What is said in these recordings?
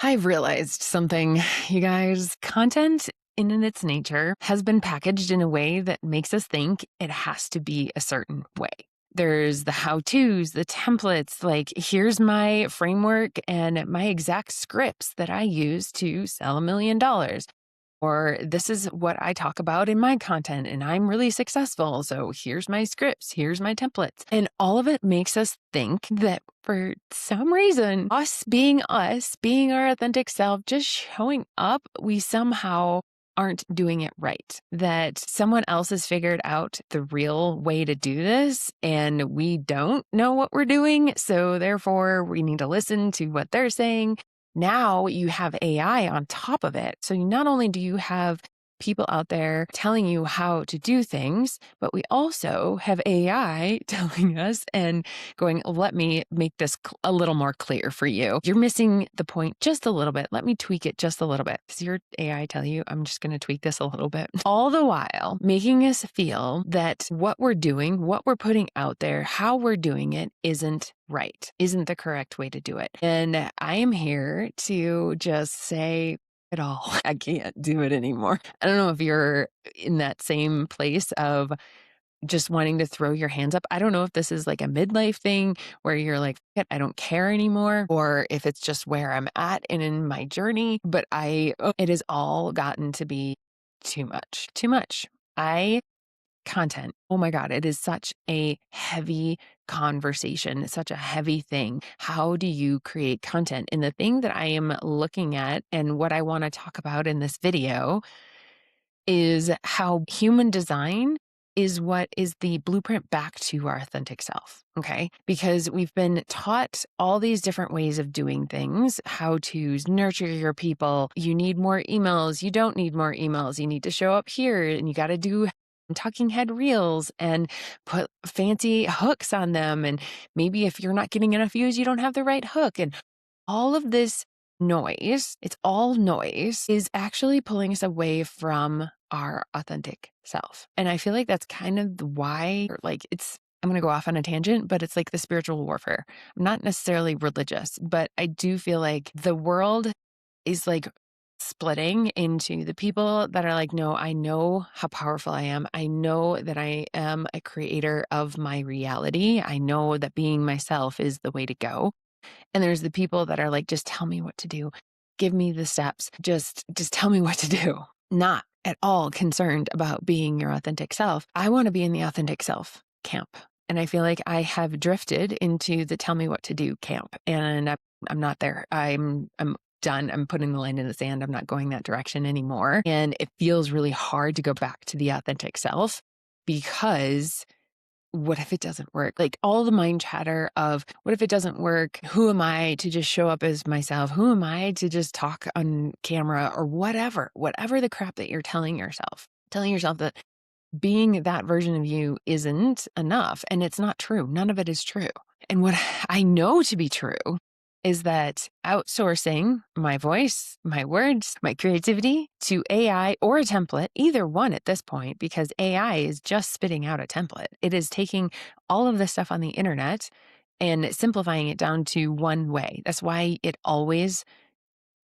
I've realized something, you guys. Content in and its nature has been packaged in a way that makes us think it has to be a certain way. There's the how-tos, the templates, like here's my framework and my exact scripts that I use to sell $1 million. Or this is what I talk about in my content and I'm really successful. So here's my scripts, here's my templates. And all of it makes us think that for some reason, us, being our authentic self, just showing up, we somehow aren't doing it right. That someone else has figured out the real way to do this and we don't know what we're doing. So therefore, we need to listen to what they're saying. Now you have AI on top of it. So not only do you have people out there telling you how to do things, but we also have AI telling us and going, let me make this a little more clear for you. You're missing the point just a little bit. Let me tweak it just a little bit. Does your AI tell you, I'm just going to tweak this a little bit? All the while making us feel that what we're doing, what we're putting out there, how we're doing it isn't right, isn't the correct way to do it. And I am here to just say, it all. I can't do it anymore. I don't know if you're in that same place of just wanting to throw your hands up. I don't know if this is like a midlife thing where you're like, I don't care anymore, or if it's just where I'm at and in my journey, but it has all gotten to be too much, too much. Content. Oh my God, it is such a heavy conversation. It's such a heavy thing. How do you create content? And the thing that I am looking at and what I want to talk about in this video is how human design is what is the blueprint back to our authentic self. Okay. Because we've been taught all these different ways of doing things, how to nurture your people. You need more emails. You don't need more emails. You need to show up here and you got to do talking head reels and put fancy hooks on them. And maybe if you're not getting enough views, you don't have the right hook. And all of this noise, it's all noise, is actually pulling us away from our authentic self. And I feel like that's kind of why, I'm going to go off on a tangent, but it's like the spiritual warfare. I'm not necessarily religious, but I do feel like the world is like splitting into the people that are like, no, I know how powerful I am. I know that I am a creator of my reality. I know that being myself is the way to go. And there's the people that are like, just tell me what to do. Give me the steps. Just tell me what to do. Not at all concerned about being your authentic self. I want to be in the authentic self camp. And I feel like I have drifted into the tell me what to do camp. And I'm not there. I'm done. I'm putting the line in the sand. I'm not going that direction anymore. And it feels really hard to go back to the authentic self because what if it doesn't work? Like all the mind chatter of what if it doesn't work? Who am I to just show up as myself? Who am I to just talk on camera or whatever the crap that you're telling yourself that being that version of you isn't enough. And it's not true. None of it is true. And what I know to be true is that outsourcing my voice, my words, my creativity to AI or a template, either one at this point, because AI is just spitting out a template. It is taking all of the stuff on the internet and simplifying it down to one way. That's why it always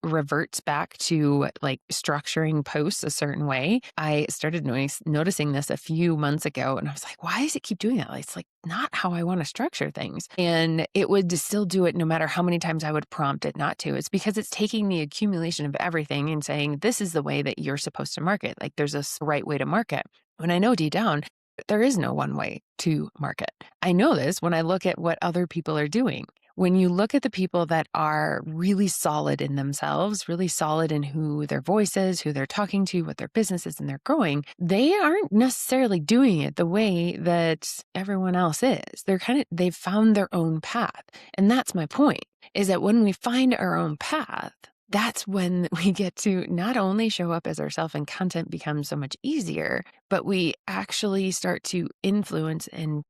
reverts back to like structuring posts a certain way. I started noticing this a few months ago and I was like, why does it keep doing that? It's like not how I want to structure things. And it would still do it no matter how many times I would prompt it not to. It's because it's taking the accumulation of everything and saying, this is the way that you're supposed to market. Like there's a right way to market. When I know deep down, there is no one way to market. I know this when I look at what other people are doing. When you look at the people that are really solid in themselves, really solid in who their voice is, who they're talking to, what their business is, and they're growing, they aren't necessarily doing it the way that everyone else is. They've found their own path. And that's my point, is that when we find our own path, that's when we get to not only show up as ourselves and content becomes so much easier, but we actually start to influence and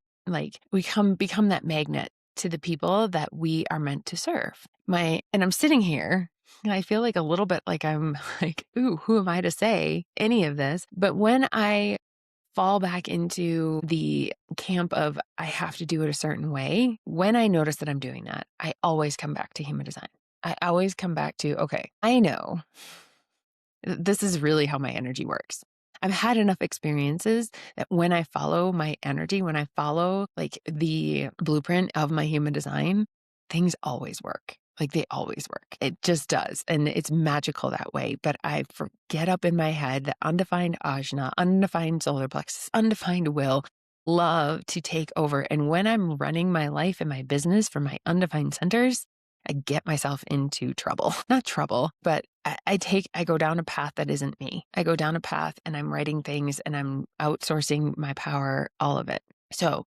become that magnet to the people that we are meant to serve. And I'm sitting here and I feel like a little bit like I'm like, ooh, who am I to say any of this? But when I fall back into the camp of I have to do it a certain way, when I notice that I'm doing that, I always come back to human design. I always come back to, okay, I know this is really how my energy works. I've had enough experiences that when I follow my energy, when I follow like the blueprint of my human design, things always work. Like they always work. It just does. And it's magical that way. But I get up in my head that undefined ajna, undefined solar plexus, undefined will love to take over. And when I'm running my life and my business from my undefined centers, I get myself into trouble. Not trouble, but I go down a path that isn't me. I go down a path and I'm writing things and I'm outsourcing my power, all of it. So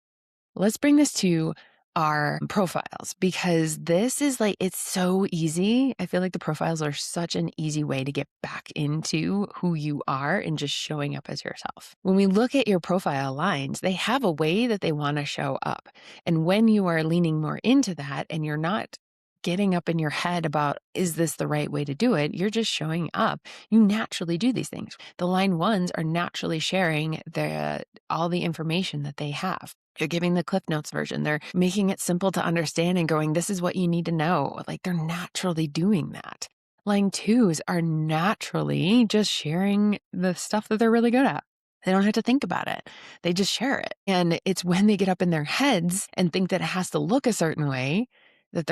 let's bring this to our profiles, because this is like, it's so easy. I feel like the profiles are such an easy way to get back into who you are and just showing up as yourself. When we look at your profile lines, they have a way that they want to show up. And when you are leaning more into that and you're not getting up in your head about, is this the right way to do it? You're just showing up. You naturally do these things. The line ones are naturally sharing all the information that they have. They're giving the Cliff Notes version. They're making it simple to understand and going, this is what you need to know. Like they're naturally doing that. Line twos are naturally just sharing the stuff that they're really good at. They don't have to think about it. They just share it. And it's when they get up in their heads and think that it has to look a certain way that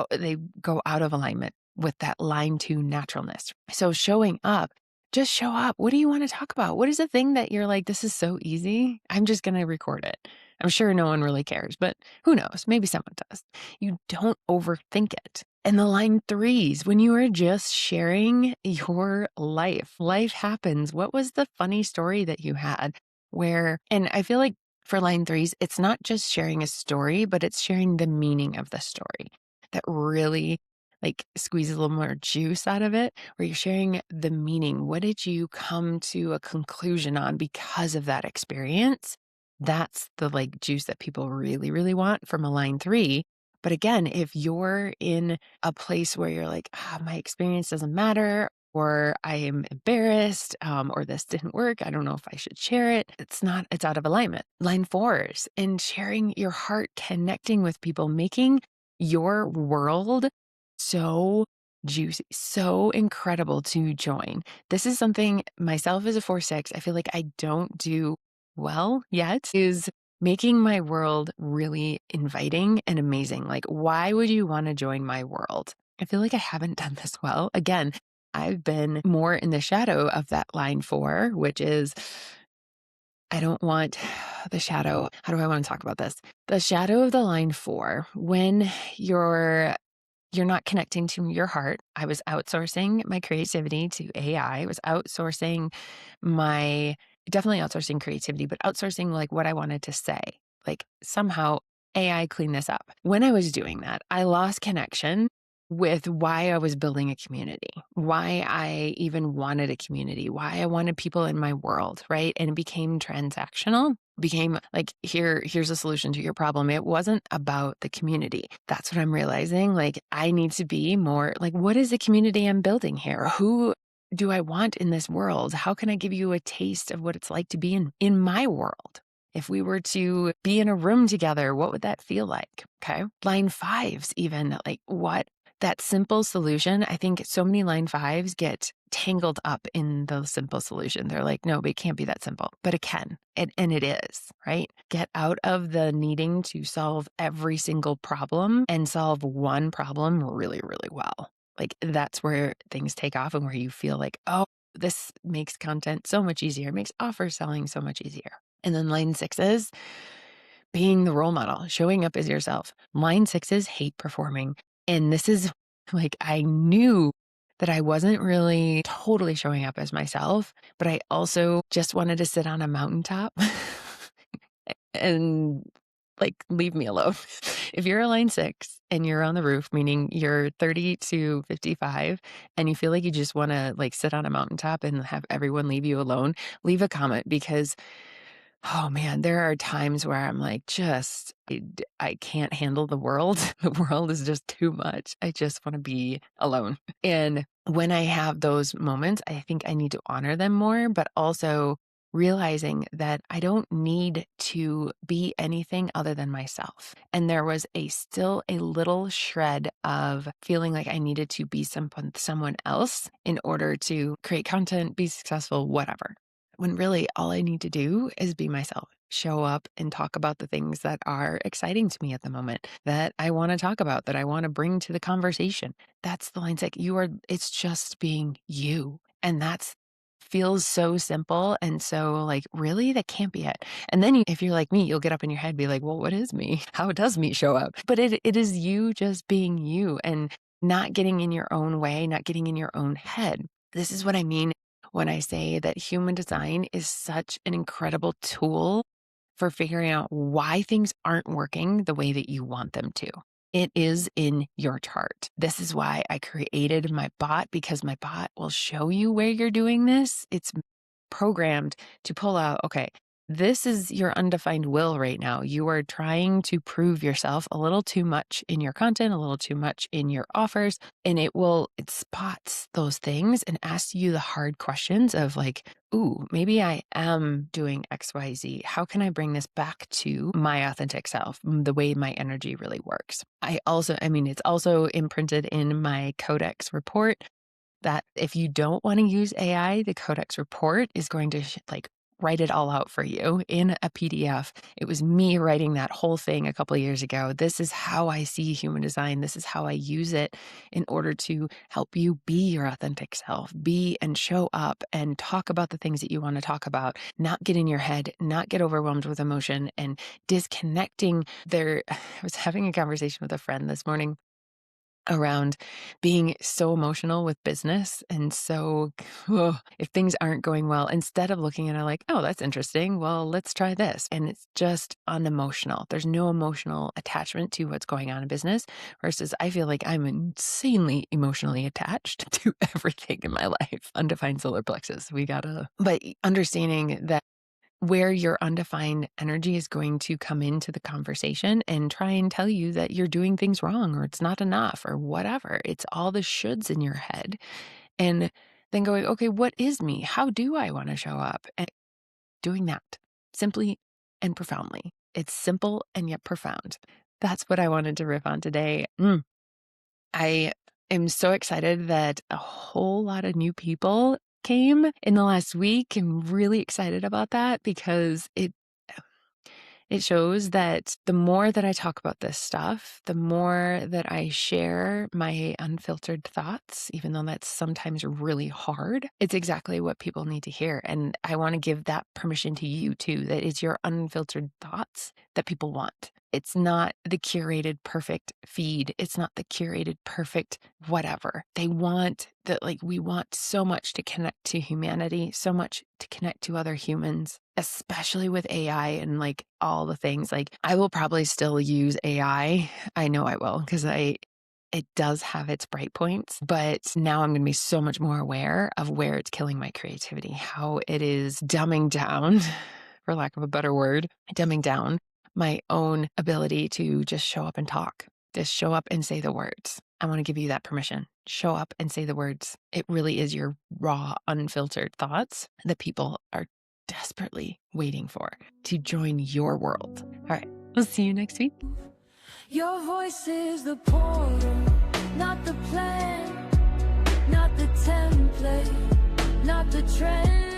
they go out of alignment with that line two naturalness. So showing up, just show up. What do you want to talk about? What is the thing that you're like, this is so easy? I'm just going to record it. I'm sure no one really cares, but who knows? Maybe someone does. You don't overthink it. And the line threes, when you are just sharing your life happens. What was the funny story that you had and I feel like for line threes, it's not just sharing a story, but it's sharing the meaning of the story that really like squeezes a little more juice out of it, where you're sharing the meaning. What did you come to a conclusion on because of that experience? That's the like juice that people really, really want from a line three. But again, if you're in a place where you're like, my experience doesn't matter, or I am embarrassed, or this didn't work, I don't know if I should share it. It's out of alignment. Line fours, and sharing your heart, connecting with people, making your world so juicy, so incredible to join. This is something myself as a 4/6, I feel like I don't do well yet, is making my world really inviting and amazing. Like, why would you want to join my world? I feel like I haven't done this well. Again, I've been more in the shadow of that line four, which is, I don't want the shadow. How do I want to talk about this? The shadow of the line four, when you're not connecting to your heart. I was outsourcing my creativity to AI. I was definitely outsourcing creativity, but outsourcing like what I wanted to say. Like somehow AI clean this up. When I was doing that, I lost connection with why I was building a community, why I even wanted a community, why I wanted people in my world, right? And it became transactional, became like, here's a solution to your problem. It wasn't about the community. That's what I'm realizing. Like, I need to be more like, what is the community I'm building here? Who do I want in this world? How can I give you a taste of what it's like to be in my world? If we were to be in a room together, what would that feel like? Okay. Line fives, even like that simple solution. I think so many line fives get tangled up in the simple solution. They're like, no, but it can't be that simple, but it can. And it is, right? Get out of the needing to solve every single problem and solve one problem really, really well. Like that's where things take off and where you feel like, oh, this makes content so much easier. It makes offer selling so much easier. And then line sixes, being the role model, showing up as yourself. Line sixes hate performing. And this is like, I knew that I wasn't really totally showing up as myself, but I also just wanted to sit on a mountaintop and like, leave me alone. If you're a line six and you're on the roof, meaning you're 30 to 55, and you feel like you just want to like sit on a mountaintop and have everyone leave you alone, leave a comment, because oh man, there are times where I'm like, I can't handle the world. The world is just too much. I just want to be alone. And when I have those moments, I think I need to honor them more, but also realizing that I don't need to be anything other than myself. And there was still a little shred of feeling like I needed to be someone else in order to create content, be successful, whatever. When really all I need to do is be myself, show up and talk about the things that are exciting to me at the moment, that I want to talk about, that I want to bring to the conversation. That's the line. It's just being you. And that's feels so simple. And so like, really, that can't be it. And then if you're like me, you'll get up in your head, be like, well, what is me? How does me show up? But it is you just being you and not getting in your own way, not getting in your own head. This is what I mean when I say that human design is such an incredible tool for figuring out why things aren't working the way that you want them to. It is in your chart. This is why I created my bot, because my bot will show you where you're doing this. It's programmed to pull out, okay, this is your undefined will right now. You are trying to prove yourself a little too much in your content, a little too much in your offers, and it spots those things and asks you the hard questions of like, ooh, maybe I am doing XYZ. How can I bring this back to my authentic self, the way my energy really works? It's also imprinted in my Codex report that if you don't want to use AI, the Codex report is going to write it all out for you in a PDF. It was me writing that whole thing a couple of years ago. This is how I see human design. This is how I use it in order to help you be your authentic self, be and show up and talk about the things that you want to talk about, not get in your head, not get overwhelmed with emotion and disconnecting I was having a conversation with a friend this morning around being so emotional with business. And so if things aren't going well, instead of looking at it like, oh, that's interesting, well, let's try this. And it's just unemotional. There's no emotional attachment to what's going on in business versus I feel like I'm insanely emotionally attached to everything in my life. Undefined solar plexus. But understanding that where your undefined energy is going to come into the conversation and try and tell you that you're doing things wrong or it's not enough or whatever. It's all the shoulds in your head. And then going, okay, what is me? How do I want to show up? And doing that simply and profoundly. It's simple and yet profound. That's what I wanted to riff on today. I am so excited that a whole lot of new people came in the last week. I'm really excited about that because it shows that the more that I talk about this stuff, the more that I share my unfiltered thoughts, even though that's sometimes really hard, it's exactly what people need to hear. And I want to give that permission to you too, that it's your unfiltered thoughts that people want. It's not the curated perfect feed. It's not the curated perfect whatever. They want that, we want so much to connect to humanity, so much to connect to other humans, especially with AI and all the things. I will probably still use AI. I know I will because it does have its bright points, but now I'm going to be so much more aware of where it's killing my creativity, how it is dumbing down, for lack of a better word, dumbing down my own ability to just show up and talk, just show up and say the words. I want to give you that permission. Show up and say the words. It really is your raw, unfiltered thoughts that people are desperately waiting for to join your world. All right, we'll see you next week. Your voice is the portal, not the plan, not the template, not the trend.